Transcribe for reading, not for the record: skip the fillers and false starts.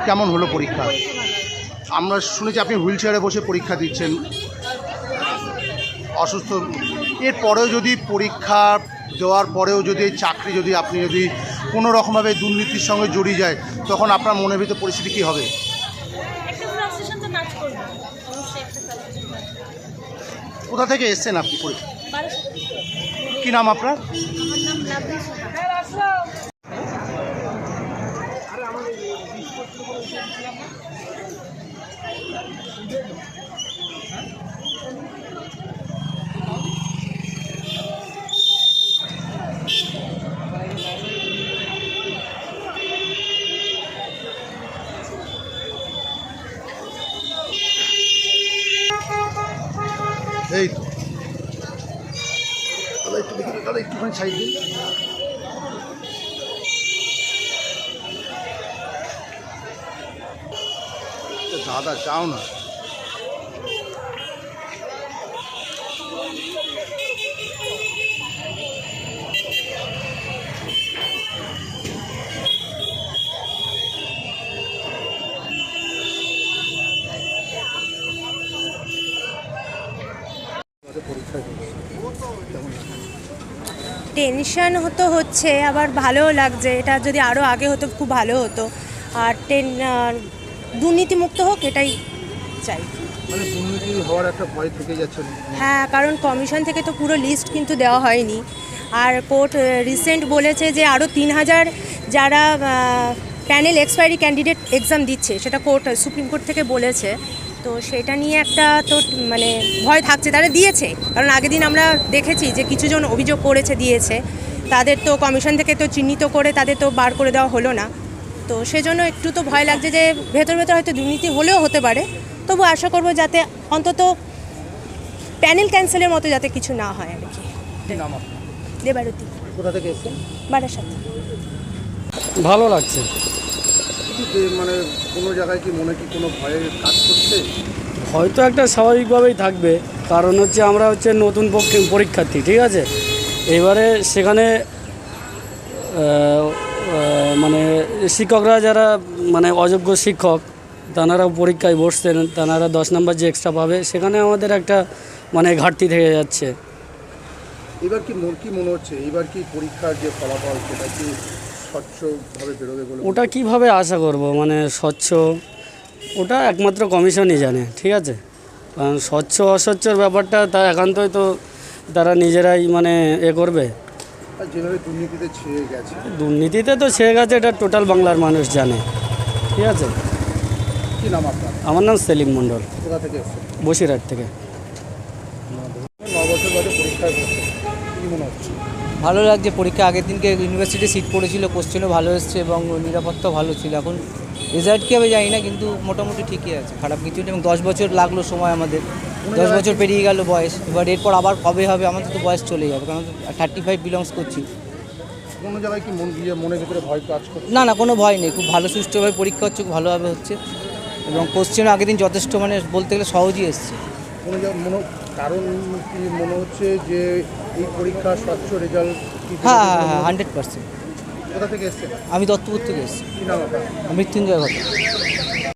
কেমন হলো পরীক্ষা? আমরা শুনেছি আপনি হুইল চেয়ারে বসে পরীক্ষা দিচ্ছেন, অসুস্থ। এরপরেও যদি পরীক্ষা দেওয়ার পরেও যদি এই চাকরি যদি আপনি যদি কোনো রকমভাবে দুর্নীতির সঙ্গে জড়িয়ে যায়, তখন আপনার মনের ভিতর পরিস্থিতি কী হবে? কোথা থেকে এসছেন আপনি? কী নাম আপনার? এই তো দাদা, একটু দেখি দাদা, একটুখানি সাইড দিন। দাদা চাও না। টেনশন হচ্ছে, আবার ভালোও লাগছে। এটা যদি আরও আগে হতো খুব ভালো হতো। আর দুর্নীতিমুক্ত হোক, এটাই চাই। মানে দুর্নীতি হওয়ার একটা ভয় থেকে যাচ্ছে। হ্যাঁ, কারণ কমিশন থেকে তো পুরো লিস্ট কিন্তু দেওয়া হয়নি। আর কোর্ট রিসেন্ট বলেছে যে আরও 3000 যারা প্যানেল এক্সপায়ারি ক্যান্ডিডেট এক্সাম দিচ্ছে, সেটা কোর্ট সুপ্রিম কোর্ট থেকে বলেছে। তো সেটা নিয়ে একটা তো মানে ভয় থাকছে। তারা দিয়েছে, কারণ আগের দিন আমরা দেখেছি যে কিছুজন অভিযোগ করেছে, দিয়েছে। তাদের তো কমিশন থেকে তো চিহ্নিত করে তাদের তো বার করে দেওয়া হলো না। তো সেজন্য একটু তো ভয় লাগছে যে ভেতর ভেতর হয়তো দুর্নীতি হলেও হতে পারে। তবু আশা করবো যাতে অন্তত প্যানেল ক্যান্সেলের মতো যাতে কিছু না হয় আর কি। দেবারতী। কোথা থেকে এসছেন? বারাসাত। ভালো লাগছে। মানে কোনো জায়গায় কি মনে কি কোনো ভয়ের কাজ করছে? হয়তো একটা স্বাভাবিকভাবেই থাকবে, কারণ হচ্ছে আমরা হচ্ছে নতুন পরীক্ষার্থী, ঠিক আছে। এবারে সেখানে মানে শিক্ষকরা যারা মানে অযোগ্য শিক্ষক, তাঁরা পরীক্ষায় বসছেন, তাঁরা 10 নম্বর যে এক্সট্রা পাবে, সেখানে আমাদের একটা মানে ঘাটতি থেকে যাচ্ছে। এবার কি মনে হচ্ছে, এবার কি পরীক্ষার যে ফলাফল সেটা কি স্বচ্ছভাবে বেরোবে বলে? ওটা কিভাবে আশা করব, মানে স্বচ্ছ, ওটা একমাত্র কমিশনই জানে, ঠিক আছে। কারণ স্বচ্ছ অস্বচ্ছর ব্যাপারটা তা একান্তই তো তারা নিজেরাই মানে করবে। যেভাবে দুর্নীতিতে ছেয়ে গেছে, দুর্নীতিতে তো ছেয়ে গেছে, এটা টোটাল বাংলার মানুষ জানে, ঠিক আছে। কী নাম আপনার? আমার নাম সেলিম মণ্ডল। কোথা থেকে এসছেন? বসিরহাট থেকে। 9 বছর বাদে পরীক্ষায় বসছে, কী মনে হচ্ছে? ভালো লাগছে। পরীক্ষা আগের দিনকে ইউনিভার্সিটি সিট পড়েছিল, কোশ্চেনও ভালো এসছে এবং নিরাপত্তাও ভালো ছিল। এখন রেজাল্ট কী হবে জানি না, কিন্তু মোটামুটি ঠিকই আছে, খারাপ কিছু নেই। এবং 10 বছর লাগলো সময় আমাদের, 10 বছর পেরিয়ে গেল বয়স। এবার এরপর আবার কবে হবে, আমাদের তো বয়স চলে যাবে, কারণ 35 বিলংস করছি। কোনো জায়গায় কি মনের ভিতরে ভয় কাজ করছে? না, কোনো ভয় নেই। খুব ভালো সুষ্ঠুভাবে পরীক্ষা হচ্ছে, খুব ভালোভাবে হচ্ছে। এবং কোশ্চেনও আগের দিন যথেষ্ট মানে বলতে গেলে সহজই এসছে। কোনো কারণ কি মনে হচ্ছে যে এই পরীক্ষা স্বচ্ছ রেজাল্ট? হ্যাঁ, 100%। কোথা থেকে এসছেন? আমি দত্তপুর থেকে এসেছি। কী নাম আপনার? মৃত্যুঞ্জয় ঘটক।